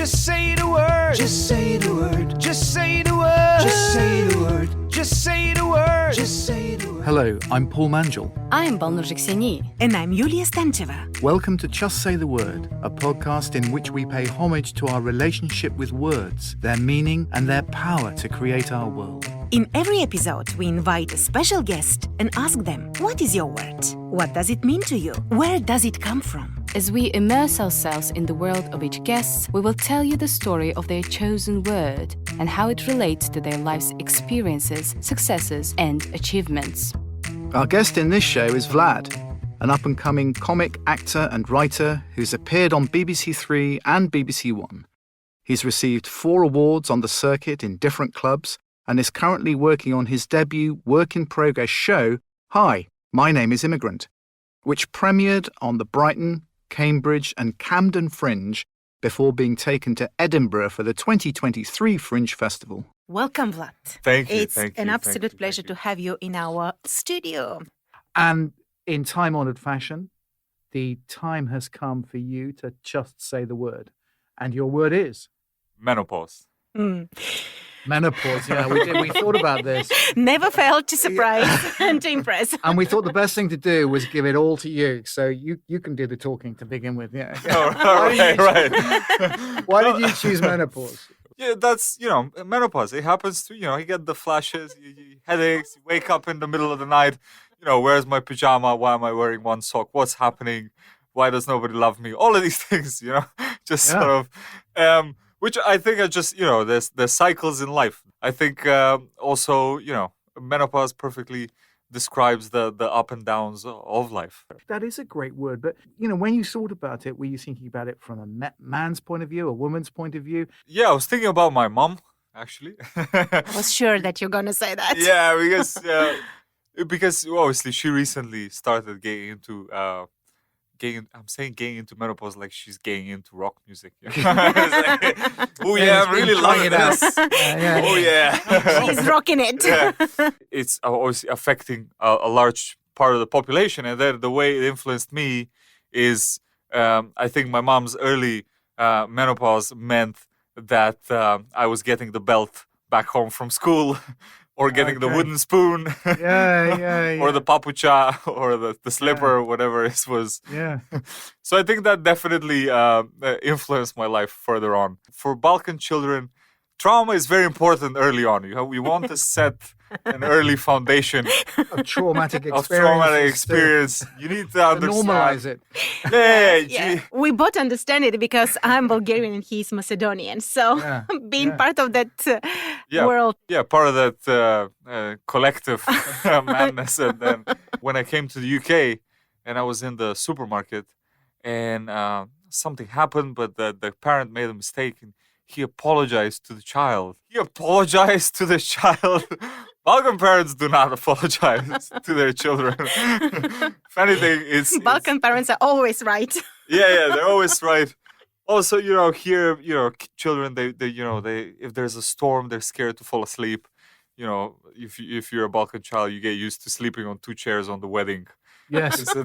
Just say the word. Just say the word. Just say the word. Just say the word. Just say the word. Just say the word. Hello, I'm Paul Manjel. I'm Balkan Kseni. And I'm Yuliya Stancheva. Welcome to Just Say the Word, a podcast in which we pay homage to our relationship with words, their meaning and their power to create our world. In every episode, we invite a special guest and ask them, what is your word? What does it mean to you? Where does it come from? As we immerse ourselves in the world of each guest, we will tell you the story of their chosen word and how it relates to their life's experiences, successes, and achievements. Our guest in this show is Vlad, an up-and-coming comic, actor and writer who's appeared on BBC Three and BBC One. He's received 4 awards on the circuit in different clubs and is currently working on his debut work-in-progress show, Hi, My Name is Immigrant, which premiered on the Brighton, Cambridge and Camden Fringe before being taken to Edinburgh for the 2023 Fringe Festival. Welcome, Vlad. Thank you. It's an absolute pleasure to have you in our studio. And in time-honoured fashion, the time has come for you to just say the word. And your word is? Menopause. Menopause, yeah, we thought about this. Never failed to surprise and to impress. And we thought the best thing to do was give it all to you. So you can do the talking to begin with, yeah. Right. Why did you choose menopause? Yeah, that's, menopause. It happens to, you get the flashes, headaches, you wake up in the middle of the night, where's my pajama? Why am I wearing one sock? What's happening? Why does nobody love me? All of these things, just sort of, which I think are just, there's cycles in life. I think also, menopause perfectly describes the up and downs of life. That is a great word. But, when you thought about it, were you thinking about it from a man's point of view, a woman's point of view? Yeah, I was thinking about my mom, actually. I was sure that you're going to say that. Yeah, because obviously she recently started getting into I'm saying getting into menopause like she's getting into rock music. Oh yeah, I'm really loving this. Oh yeah. She's rocking it. Yeah. It's obviously affecting a large part of the population. And then the way it influenced me is I think my mom's early menopause meant that I was getting the belt back home from school. Or getting the wooden spoon, or the papucha, or the slipper, whatever it was. Yeah. So I think that definitely influenced my life further on. For Balkan children, trauma is very important early on. We want to set an early foundation of traumatic experience. You need to understand. Normalize it. Yeah. We both understand it because I'm Bulgarian and he's Macedonian. So being part of that world. Yeah, part of that collective madness. And then when I came to the UK and I was in the supermarket and something happened, but the parent made a mistake and he apologized to the child. Balkan parents do not apologize to their children. If anything, Balkan parents are always right. Yeah, they're always right. Also, here, children, they if there's a storm, they're scared to fall asleep. If you're a Balkan child, you get used to sleeping on 2 chairs on the wedding. Yes. So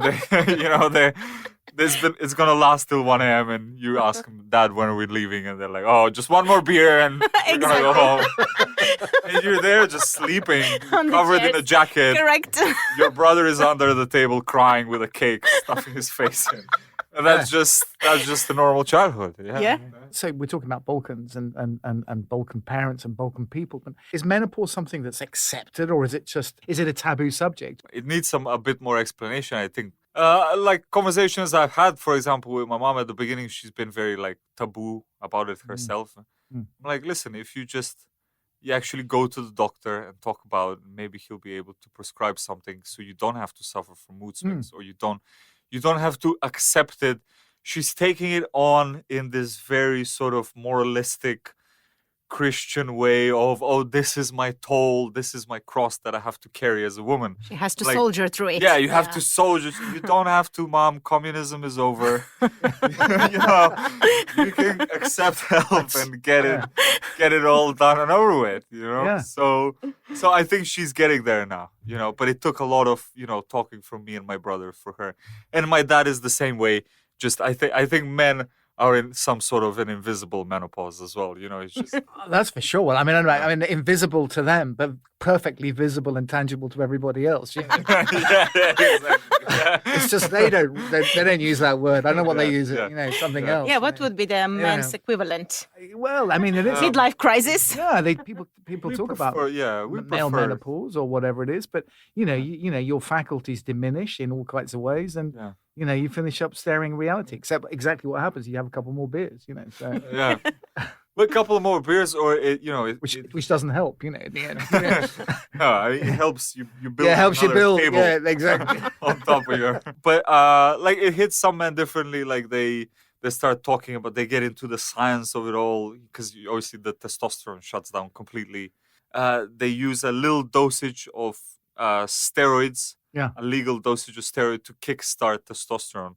it's gonna last till 1 a.m. and you ask them, Dad, when are we leaving? And they're like, oh, just one more beer and we're gonna go home. And you're there just sleeping, covered in a jacket. Correct. Your brother is under the table crying with a cake, stuffing his face in. And that's just a normal childhood. Yeah. So we're talking about Balkans and Balkan parents and Balkan people. But is menopause something that's accepted, or is it a taboo subject? It needs a bit more explanation, I think. Like conversations I've had, for example, with my mom at the beginning, she's been very taboo about it herself. I'm like, listen, if you actually go to the doctor and talk about it, maybe he'll be able to prescribe something so you don't have to suffer from mood swings or you don't have to accept it. She's taking it on in this very sort of moralistic Christian way of, oh, this is my toll, this is my cross that I have to carry as a woman. She has to soldier through it. Yeah, you have to soldier. You don't have to, Mom. Communism is over. You can accept help and get it all done and over with. Yeah. So I think she's getting there now. But it took a lot of talking from me and my brother for her, and my dad is the same way. Just I think men are in some sort of an invisible menopause as well. You know, it's just That's for sure. Well, I mean, invisible to them, but perfectly visible and tangible to everybody else. You know? exactly. Yeah. It's just they don't use that word. I don't know what they use. Yeah. You know, something else. Yeah, you what know. would be the men's know. equivalent? Well, I mean, it is. Midlife crisis? Yeah, people We talk about we male prefer. menopause or whatever it is, but you know, you know, your faculties diminish in all kinds of ways, and Yeah. you know, you finish up staring reality. Except exactly what happens, you have a couple more beers, you know, so Yeah. But a couple of more beers, or which doesn't help, you know, in the end. You know? no, I mean, it helps you build. Yeah, it helps you another build. table Yeah, exactly. on top of your. But like it hits some men differently. Like they start talking about, they get into the science of it all because obviously the testosterone shuts down completely. They use a little dosage of steroids, Yeah. a legal dosage of steroid to kickstart testosterone.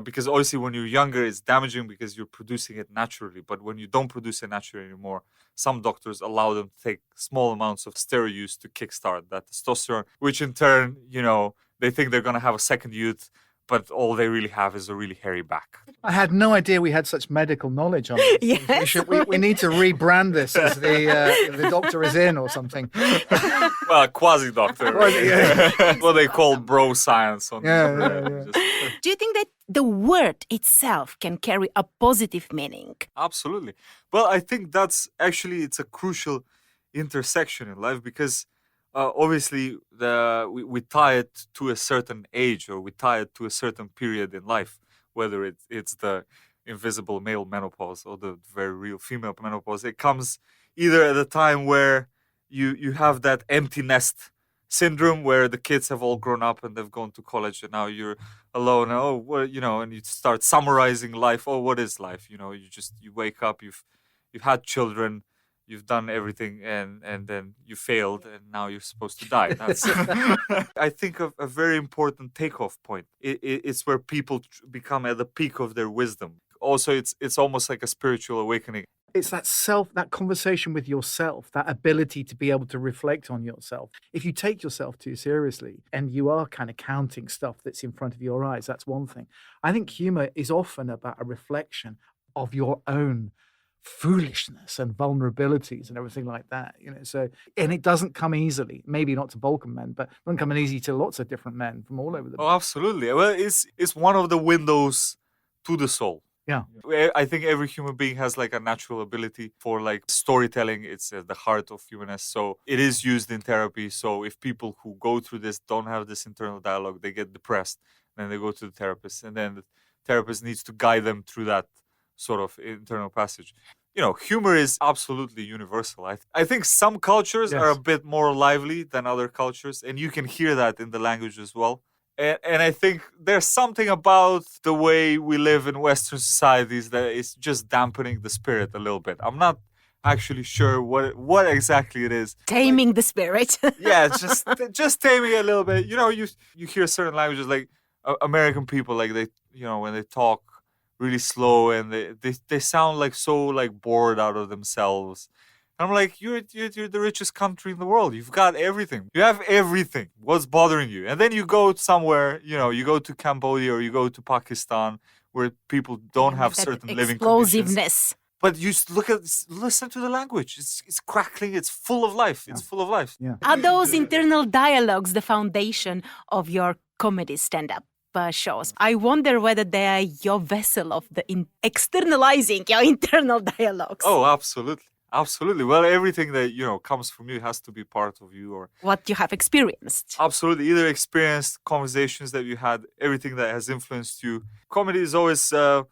Because obviously when you're younger, it's damaging because you're producing it naturally. But when you don't produce it naturally anymore, some doctors allow them to take small amounts of steroid use to kickstart that testosterone, which in turn, you know, they think they're going to have a second youth, but all they really have is a really hairy back. I had no idea we had such medical knowledge on this. Yes. We need to rebrand this as the doctor is in or something. Well, quasi-doctor. What they call bro science. On Yeah. Do you think that the word itself can carry a positive meaning? Absolutely. Well, I think that's actually, it's a crucial intersection in life because obviously we tie it to a certain age or we tie it to a certain period in life, whether it's the invisible male menopause or the very real female menopause. It comes either at a time where you have that empty nest syndrome where the kids have all grown up and they've gone to college and now you're alone. Oh, well, you know, and you start summarizing life. Oh, what is life? You know, you wake up, you've had children, you've done everything, and then you failed, and now you're supposed to die. That's I think of a very important takeoff point. It's where people become at the peak of their wisdom. Also, it's almost like a spiritual awakening. It's that conversation with yourself, that ability to be able to reflect on yourself. If you take yourself too seriously and you are kind of counting stuff that's in front of your eyes, that's one thing. I think humor is often about a reflection of your own foolishness and vulnerabilities and everything like that, you know. So, and it doesn't come easily, maybe not to Balkan men, but it doesn't come easy to lots of different men from all over the Oh, absolutely. Well, it's one of the windows to the soul. Yeah. I think every human being has like a natural ability for like storytelling. It's at the heart of humanness. So it is used in therapy. So if people who go through this don't have this internal dialogue, they get depressed, then they go to the therapist, and then the therapist needs to guide them through that sort of internal passage. You know, humor is absolutely universal. I think some cultures are a bit more lively than other cultures, and you can hear that in the language as well. And I think there's something about the way we live in Western societies that is just dampening the spirit a little bit. I'm not actually sure what exactly it is. Taming the spirit. Yeah, it's just taming it a little bit. You know, you hear certain languages like American people, like they, you know, when they talk really slow and they sound like so like bored out of themselves. I'm like, you're the richest country in the world. You've got everything. You have everything. What's bothering you? And then you go somewhere, you know, you go to Cambodia or you go to Pakistan where people don't have certain living conditions. Explosiveness. But you listen to the language. It's crackling. It's full of life. It's full of life. Yeah. Are those internal dialogues the foundation of your comedy stand-up shows? I wonder whether they are your vessel of externalizing your internal dialogues. Oh, absolutely. Absolutely. Well, everything that, you know, comes from you has to be part of you, or what you have experienced. Absolutely. Either experienced, conversations that you had, everything that has influenced you. Comedy is always,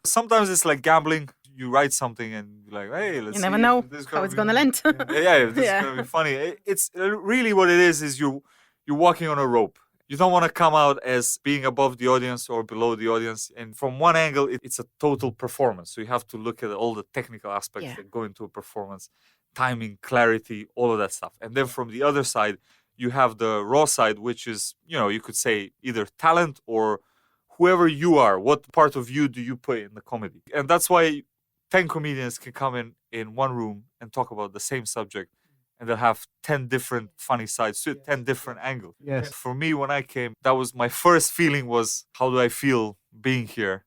sometimes it's like gambling. You write something and you're like, hey, let's see. You never know how it's going to land. This is going to be funny. It's really what it is you're walking on a rope. You don't want to come out as being above the audience or below the audience. And from one angle, it's a total performance. So you have to look at all the technical aspects that go into a performance, timing, clarity, all of that stuff. And then from the other side, you have the raw side, which is, you know, you could say either talent or whoever you are. What part of you do you put in the comedy? And that's why 10 comedians can come in one room and talk about the same subject. And they'll have 10 different funny sides to it, 10 different angles. Yes. For me, when I came, that was my first feeling was, how do I feel being here?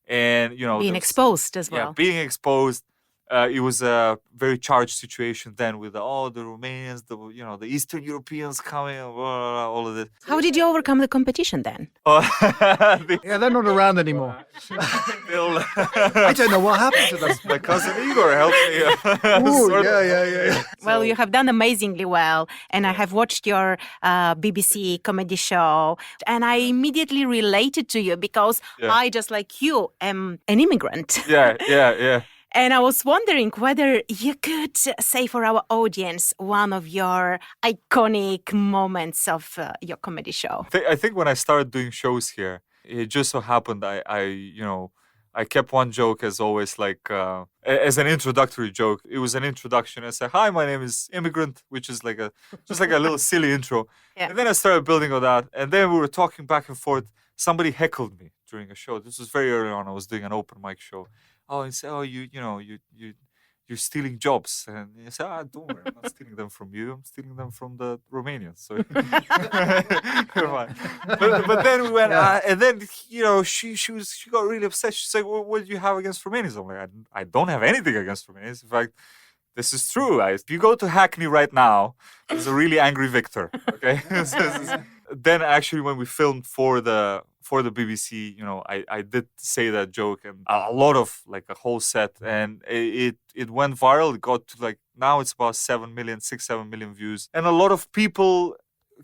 and you know, Being there was- exposed as well. yeah, being exposed. It was a very charged situation then with the Romanians, the Eastern Europeans coming, blah, blah, blah, all of this. How did you overcome the competition then? Yeah, they're not around anymore. I don't know what happened to them. My cousin Igor helped me. Ooh, sort of. yeah. Well, you have done amazingly well, and I have watched your BBC comedy show, and I immediately related to you because Yeah. I, just like you, am an immigrant. Yeah. And I was wondering whether you could say for our audience one of your iconic moments of your comedy show. I think when I started doing shows here, it just so happened I kept one joke as always, like as an introductory joke. It was an introduction. I said, "Hi, my name is Immigrant," which is like just like a little silly intro. Yeah. And then I started building on that. And then we were talking back and forth. Somebody heckled me during a show. This was very early on. I was doing an open mic show. Oh, and say, you're stealing jobs. And you say, don't worry, I'm not stealing them from you. I'm stealing them from the Romanians. So, but then we went, and then she got really upset. She said, well, "What do you have against Romanians?" I'm like, I don't have anything against Romanians. In fact, this is true. If you go to Hackney right now, there's a really angry Victor. Okay. Then actually, when we filmed for the BBC, I did say that joke, and a lot of, like, a whole set, and it went viral. It got to, like, now it's about 7 million views, and a lot of people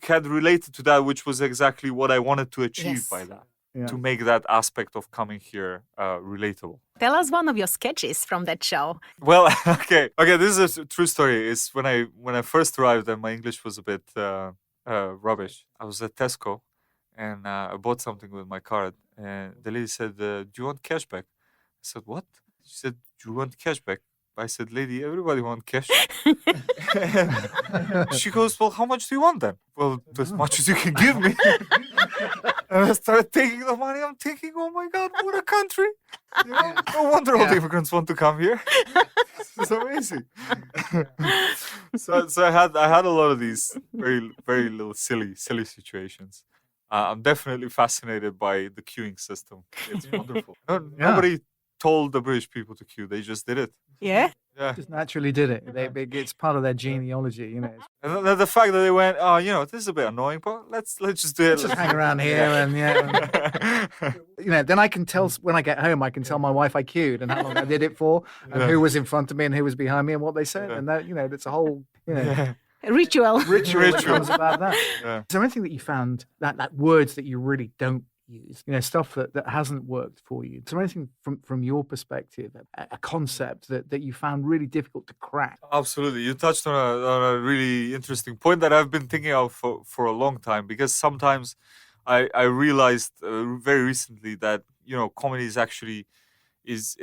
had related to that, which was exactly what I wanted to achieve Yes. by that, Yeah. to make that aspect of coming here relatable. Tell us one of your sketches from that show. Well, okay, this is a true story. It's when I first arrived and my English was a bit rubbish. I was at Tesco, and I bought something with my card, and the lady said, "Do you want cashback?" I said, "What?" She said, "Do you want cashback?" I said, "Lady, everybody wants cash." She goes, "Well, how much do you want then?" "Well, as much as you can give me." And I started taking the money. I'm thinking, oh my God, what a country. No wonder all the immigrants want to come here. It's amazing. so I had a lot of these very, very little silly situations. I'm definitely fascinated by the queuing system. It's wonderful. Nobody told the British people to queue. They just did it. Yeah? Yeah. Just naturally did it. It's part of their genealogy, And the fact that they went, this is a bit annoying, but let's just do it. Let's just hang around here and then I can tell when I get home. I can tell my wife I queued and how long I did it for, and who was in front of me and who was behind me and what they said, and that that's a whole Ritual. ritual that comes about that. Yeah. Is there anything that you found that words that you really don't use, stuff that hasn't worked for you? Is there anything from your perspective, a concept that you found really difficult to crack? Absolutely. You touched on a really interesting point that I've been thinking of for a long time, because sometimes I realized very recently that, comedy is actually is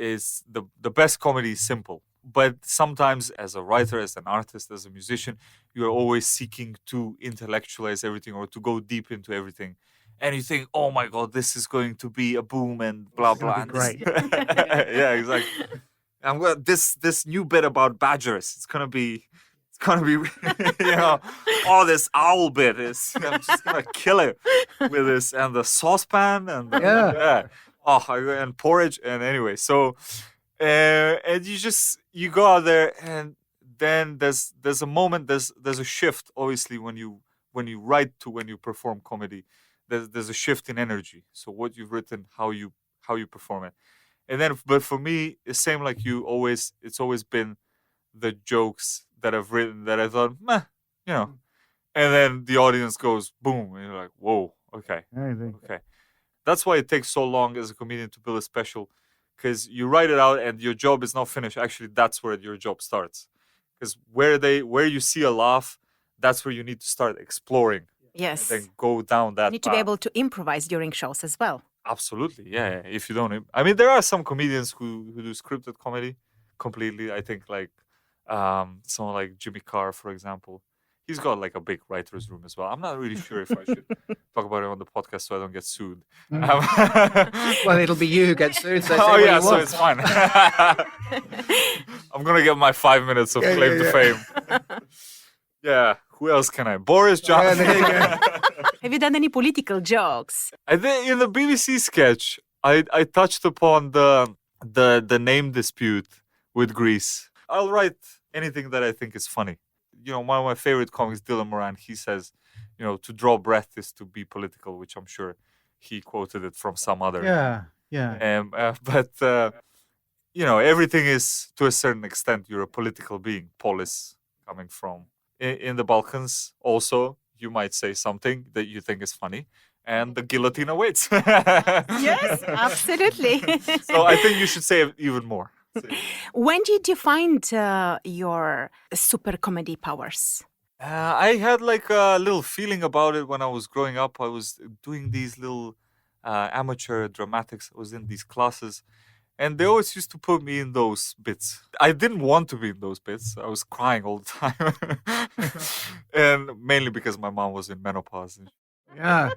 the best comedy is simple. But sometimes as a writer, as an artist, as a musician, you're always seeking to intellectualize everything or to go deep into everything. And you think, oh my God, this is going to be a boom and blah, blah. Great. Yeah, exactly. I'm gonna this new bit about badgers. It's gonna be this owl bit is. I'm just gonna kill it with this, and the saucepan and and porridge, and anyway. So and you go out there, and then there's a moment, there's a shift. Obviously, when you write to when you perform comedy, there's a shift in energy. So what you've written, how you perform it. And then, but for me, it's same like you. It's always been the jokes that I've written that I thought, meh, and then the audience goes boom, and you're like, whoa, okay. That's why it takes so long as a comedian to build a special, because you write it out and your job is not finished. Actually, that's where your job starts, because where you see a laugh, that's where you need to start exploring. Yes. And then go down that. You need to be able to improvise during shows as well. Absolutely, yeah. If you don't, I mean, there are some comedians who do scripted comedy completely. I think like someone like Jimmy Carr, for example. He's got like a big writer's room as well. I'm not really sure if I should talk about it on the podcast so I don't get sued. Well, it'll be you who gets sued. So oh yeah, so it's fine. I'm gonna get my 5 minutes of claim to fame. Yeah. Who else can I? Boris Johnson. Have you done any political jokes? I think in the BBC sketch, I touched upon the name dispute with Greece. I'll write anything that I think is funny. One of my favorite comics, Dylan Moran, he says, to draw breath is to be political, which I'm sure he quoted it from some other. Yeah. But everything is, to a certain extent, you're a political being. Polis coming from in the Balkans. Also, you might say something that you think is funny, and the guillotine awaits. Yes, absolutely. So I think you should say it even more. When did you find your super comedy powers? I had like a little feeling about it when I was growing up. I was doing these little amateur dramatics. I was in these classes, and they always used to put me in those bits. I didn't want to be in those bits. I was crying all the time. And mainly because my mom was in menopause. Yeah.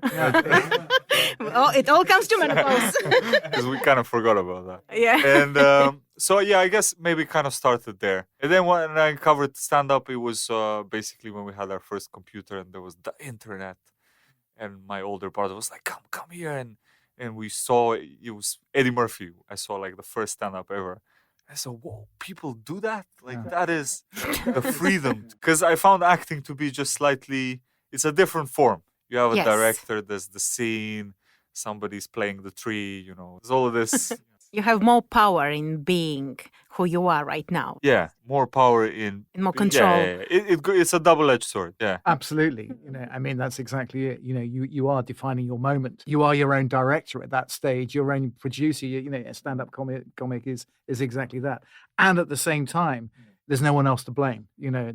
Oh, it all comes to menopause. Because we kind of forgot about that. Yeah. And so, yeah, I guess maybe kind of started there. And then when I covered stand-up, it was basically when we had our first computer and there was the internet. And my older brother was like, come here. And we saw, it was Eddie Murphy. I saw like the first stand-up ever. I said, whoa, people do that? Like, that is the freedom. Because I found acting to be just slightly, it's a different form. You have a director, there's the scene, somebody's playing the tree, there's all of this. You have more power in being who you are right now. Yeah, more power in more control. Yeah. It's a double-edged sword. Yeah, Absolutely. That's exactly it. You are defining your moment. You are your own director at that stage, your own producer. A stand-up comic is exactly that. And at the same time, there's no one else to blame.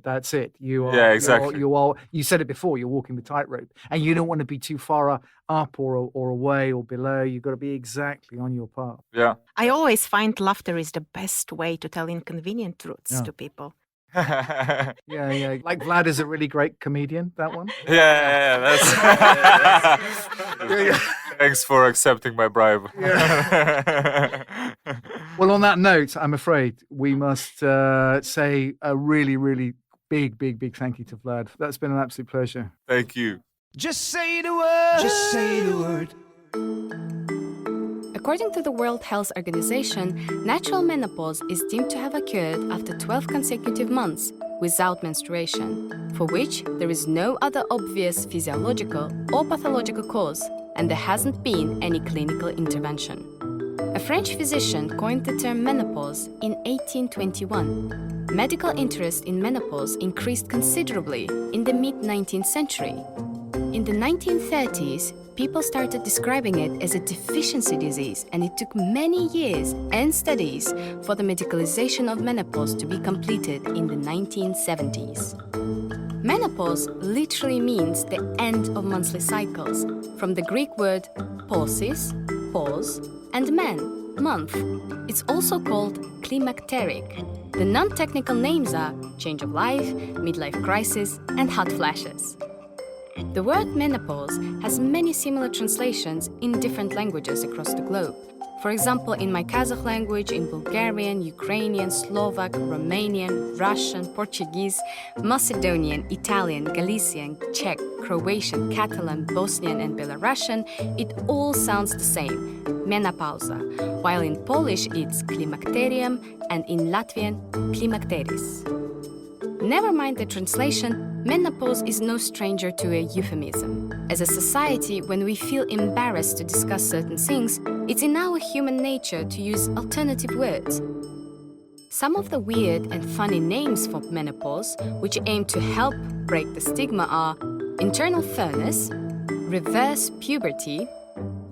That's it. You are. Yeah, exactly. You said it before. You're walking the tightrope, and you don't want to be too far up or away or below. You've got to be exactly on your path. Yeah. I always find laughter is the best way to tell inconvenient truths to people. Yeah. Like Vlad is a really great comedian. That one. Yeah. That's. Thanks for accepting my bribe. Yeah. Well, on that note, I'm afraid we must say a really, really big thank you to Vlad. That's been an absolute pleasure. Thank you. Just say the word. Just say the word. According to the World Health Organization, natural menopause is deemed to have occurred after 12 consecutive months without menstruation, for which there is no other obvious physiological or pathological cause, and there hasn't been any clinical intervention. A French physician coined the term menopause in 1821. Medical interest in menopause increased considerably in the mid-19th century. In the 1930s, people started describing it as a deficiency disease, and it took many years and studies for the medicalization of menopause to be completed in the 1970s. Menopause literally means the end of monthly cycles, from the Greek word pausis, pause, and men, month. It's also called climacteric. The non-technical names are change of life, midlife crisis, and hot flashes. The word menopause has many similar translations in different languages across the globe. For example, in my Kazakh language, in Bulgarian, Ukrainian, Slovak, Romanian, Russian, Portuguese, Macedonian, Italian, Galician, Czech, Croatian, Catalan, Bosnian, and Belarusian, it all sounds the same, menopauza, while in Polish it's klimakterium and in Latvian, klimakteris. Never mind the translation, menopause is no stranger to a euphemism. As a society, when we feel embarrassed to discuss certain things, it's in our human nature to use alternative words. Some of the weird and funny names for menopause, which aim to help break the stigma, are internal furnace, reverse puberty,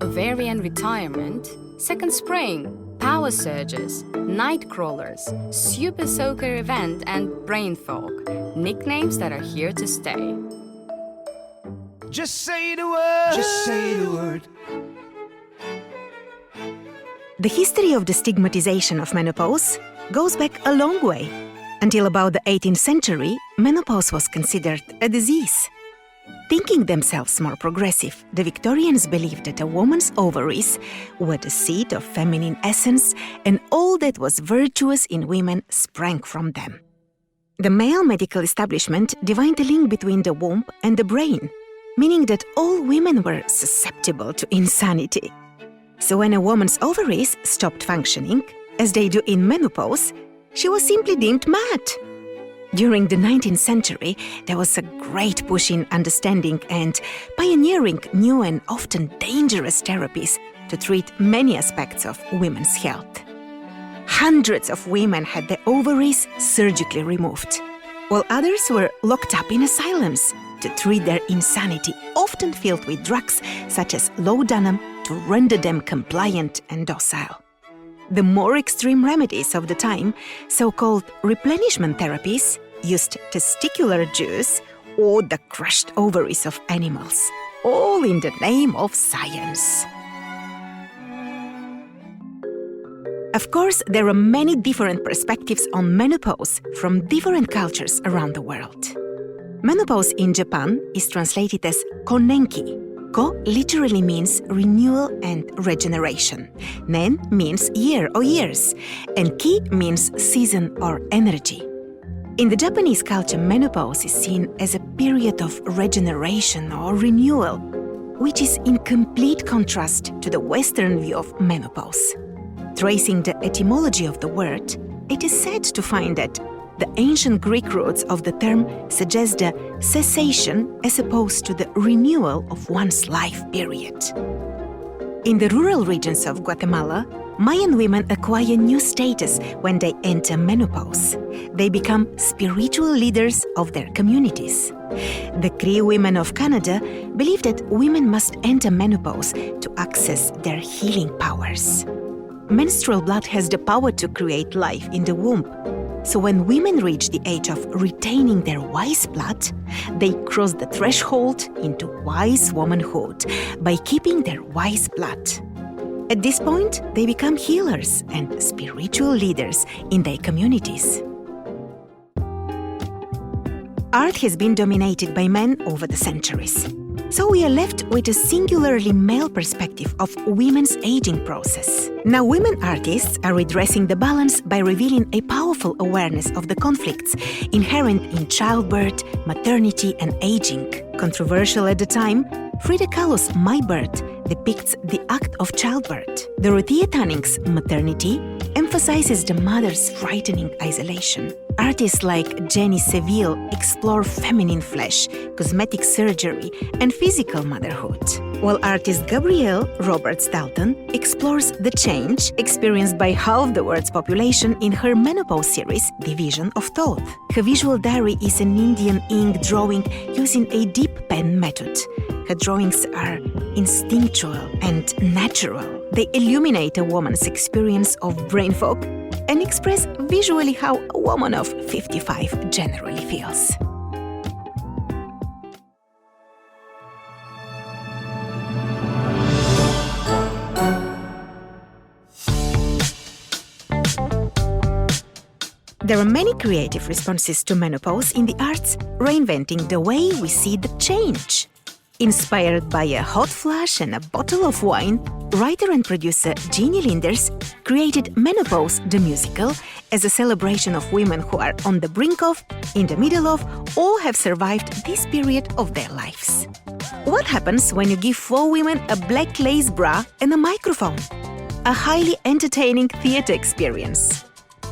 ovarian retirement, second spring, power surges, night crawlers, super soaker event, and brain fog, nicknames that are here to stay. Just say the word. Just say the word. The history of the stigmatization of menopause goes back a long way. Until about the 18th century, menopause was considered a disease. Thinking themselves more progressive, the Victorians believed that a woman's ovaries were the seat of feminine essence, and all that was virtuous in women sprang from them. The male medical establishment divined the link between the womb and the brain, meaning that all women were susceptible to insanity. So when a woman's ovaries stopped functioning, as they do in menopause, she was simply deemed mad. During the 19th century, there was a great push in understanding and pioneering new and often dangerous therapies to treat many aspects of women's health. Hundreds of women had their ovaries surgically removed, while others were locked up in asylums to treat their insanity, often filled with drugs such as laudanum to render them compliant and docile. The more extreme remedies of the time, so-called replenishment therapies, used testicular juice or the crushed ovaries of animals, all in the name of science. Of course, there are many different perspectives on menopause from different cultures around the world. Menopause in Japan is translated as konenki. Ko literally means renewal and regeneration. Nen means year or years, and ki means season or energy. In the Japanese culture, menopause is seen as a period of regeneration or renewal, which is in complete contrast to the Western view of menopause. Tracing the etymology of the word, it is said to find that the ancient Greek roots of the term suggest the cessation as opposed to the renewal of one's life period. In the rural regions of Guatemala, Mayan women acquire new status when they enter menopause. They become spiritual leaders of their communities. The Cree women of Canada believe that women must enter menopause to access their healing powers. Menstrual blood has the power to create life in the womb. So when women reach the age of retaining their wise blood, they cross the threshold into wise womanhood by keeping their wise blood. At this point, they become healers and spiritual leaders in their communities. Art has been dominated by men over the centuries. So we are left with a singularly male perspective of women's aging process. Now women artists are redressing the balance by revealing a powerful awareness of the conflicts inherent in childbirth, maternity and aging. Controversial at the time, Frida Kahlo's My Birth depicts the act of childbirth. Dorothea Tanning's Maternity emphasizes the mother's frightening isolation. Artists like Jenny Seville explore feminine flesh, cosmetic surgery, and physical motherhood, while artist Gabrielle Roberts-Dalton explores the change experienced by half the world's population in her menopause series, Division of Thought. Her visual diary is an Indian ink drawing using a deep pen method. Her drawings are instinctual and natural. They illuminate a woman's experience of brain fog and express visually how a woman of 55 generally feels. There are many creative responses to menopause in the arts, reinventing the way we see the change. Inspired by a hot flash and a bottle of wine, writer and producer Jeannie Linders created Menopause the Musical as a celebration of women who are on the brink of, in the middle of, or have survived this period of their lives. What happens when you give 4 women a black lace bra and a microphone? A highly entertaining theatre experience.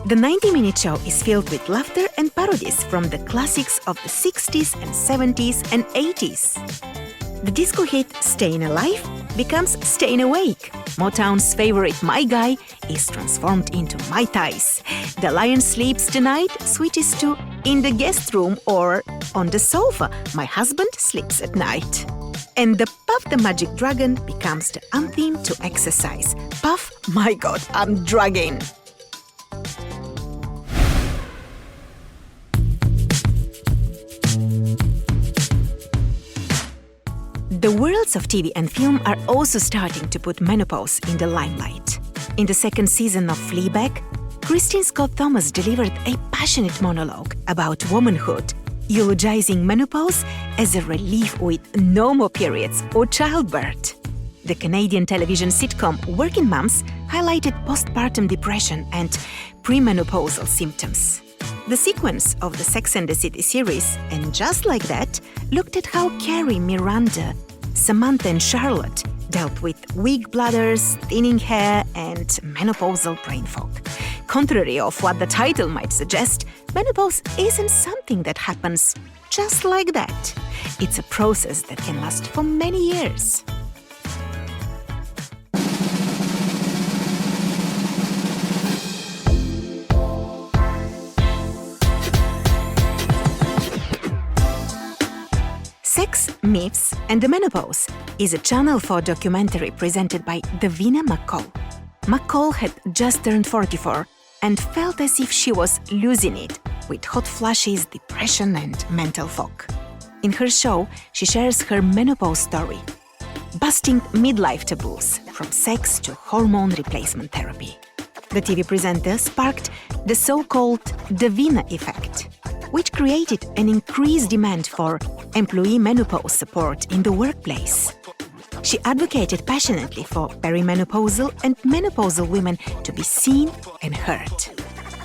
The 90-minute show is filled with laughter and parodies from the classics of the 60s and 70s and 80s. The disco hit Stayin' Alive becomes Stayin' Awake. Motown's favorite My Guy is transformed into My Thighs. The Lion Sleeps Tonight switches to In the Guest Room or On the Sofa, My Husband Sleeps at Night. And the Puff the Magic Dragon becomes the anthem to exercise. Puff, my God, I'm drugging. The worlds of TV and film are also starting to put menopause in the limelight. In the second season of Fleabag, Christine Scott Thomas delivered a passionate monologue about womanhood, eulogizing menopause as a relief with no more periods or childbirth. The Canadian television sitcom Working Moms highlighted postpartum depression and premenopausal symptoms. The sequence of the Sex and the City series, And Just Like That, looked at how Carrie, Miranda, Samantha and Charlotte dealt with weak bladders, thinning hair, and menopausal brain fog. Contrary of what the title might suggest, menopause isn't something that happens just like that. It's a process that can last for many years. Sex, Myths and the Menopause is a Channel 4 documentary presented by Davina McCall. McCall had just turned 44 and felt as if she was losing it with hot flushes, depression and mental fog. In her show, she shares her menopause story, busting midlife taboos from sex to hormone replacement therapy. The TV presenter sparked the so-called Davina effect, which created an increased demand for employee menopause support in the workplace. She advocated passionately for perimenopausal and menopausal women to be seen and heard.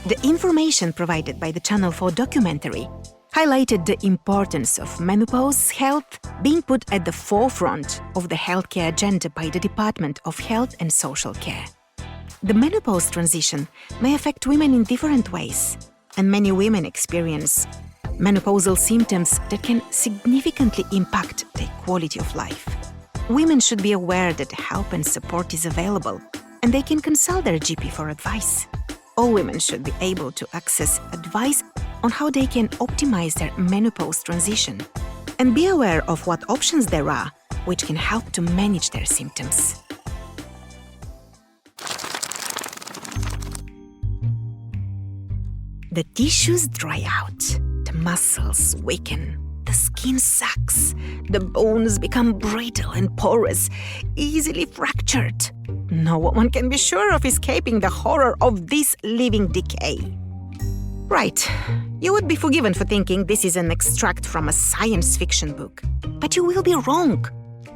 The information provided by the Channel 4 documentary highlighted the importance of menopause health being put at the forefront of the healthcare agenda by the Department of Health and Social Care. The menopause transition may affect women in different ways, and many women experience menopausal symptoms that can significantly impact their quality of life. Women should be aware that help and support is available, and they can consult their GP for advice. All women should be able to access advice on how they can optimize their menopause transition, and be aware of what options there are which can help to manage their symptoms. The tissues dry out, the muscles weaken, the skin sags, the bones become brittle and porous, easily fractured. No one can be sure of escaping the horror of this living decay. Right, you would be forgiven for thinking this is an extract from a science fiction book, but you will be wrong.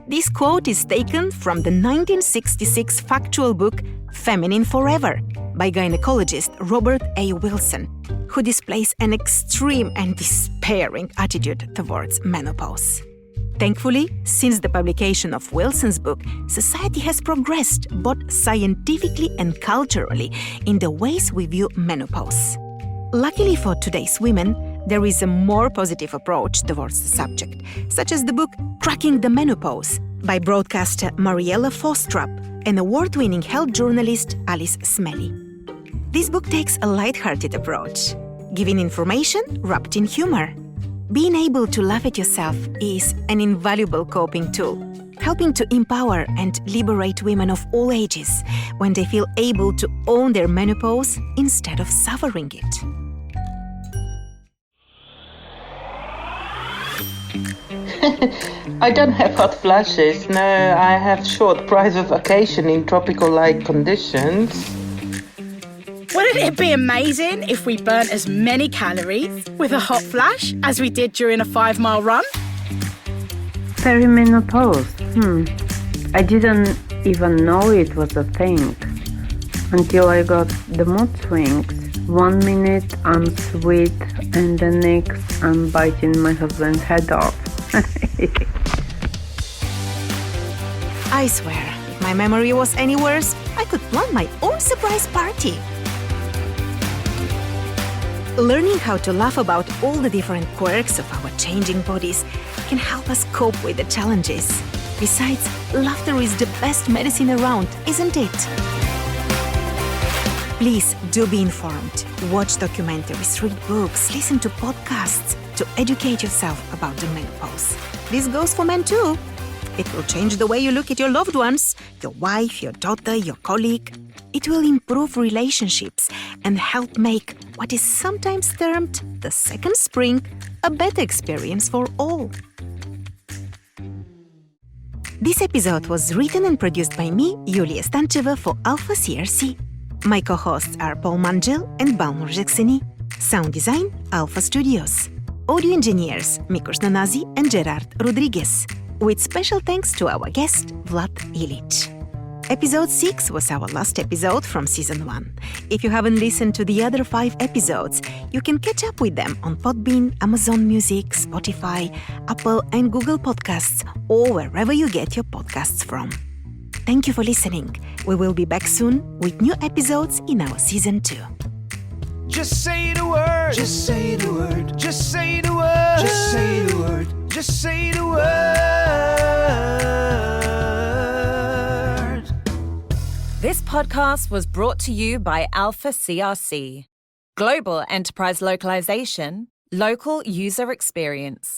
This quote is taken from the 1966 factual book Feminine Forever by gynecologist Robert A. Wilson, who displays an extreme and despairing attitude towards menopause. Thankfully, since the publication of Wilson's book, society has progressed both scientifically and culturally in the ways we view menopause. Luckily for today's women, there is a more positive approach towards the subject, such as the book Cracking the Menopause by broadcaster Mariella Fostrup and award-winning health journalist Alice Smelly. This book takes a light-hearted approach, giving information wrapped in humor. Being able to laugh at yourself is an invaluable coping tool, helping to empower and liberate women of all ages when they feel able to own their menopause instead of suffering it. I don't have hot flashes, no, I have short private vacation in tropical-like conditions. Wouldn't it be amazing if we burnt as many calories with a hot flash as we did during a 5-mile run? Perimenopause? I didn't even know it was a thing until I got the mood swings. 1 minute I'm sweet and the next I'm biting my husband's head off. I swear, if my memory was any worse, I could plan my own surprise party. Learning how to laugh about all the different quirks of our changing bodies can help us cope with the challenges. Besides, laughter is the best medicine around, isn't it? Please do be informed. Watch documentaries, read books, listen to podcasts to educate yourself about the menopause. This goes for men too. It will change the way you look at your loved ones, your wife, your daughter, your colleague. It will improve relationships and help make what is sometimes termed the second spring a better experience for all. This episode was written and produced by me, Yuliya, for Alpha CRC. My co-hosts are Paul Mangel and Balnur Jakseni. Sound design, Alpha Studios. Audio engineers, Mikos Nanazi and Gerard Rodriguez. With special thanks to our guest, Vlad Illich. Episode 6 was our last episode from Season 1. If you haven't listened to the other 5 episodes, you can catch up with them on Podbean, Amazon Music, Spotify, Apple and Google Podcasts, or wherever you get your podcasts from. Thank you for listening. We will be back soon with new episodes in our Season 2. Just say the word. Just say the word. Just say the word. Just say the word. Just say the word. This podcast was brought to you by Alpha CRC. Global enterprise localization, local user experience.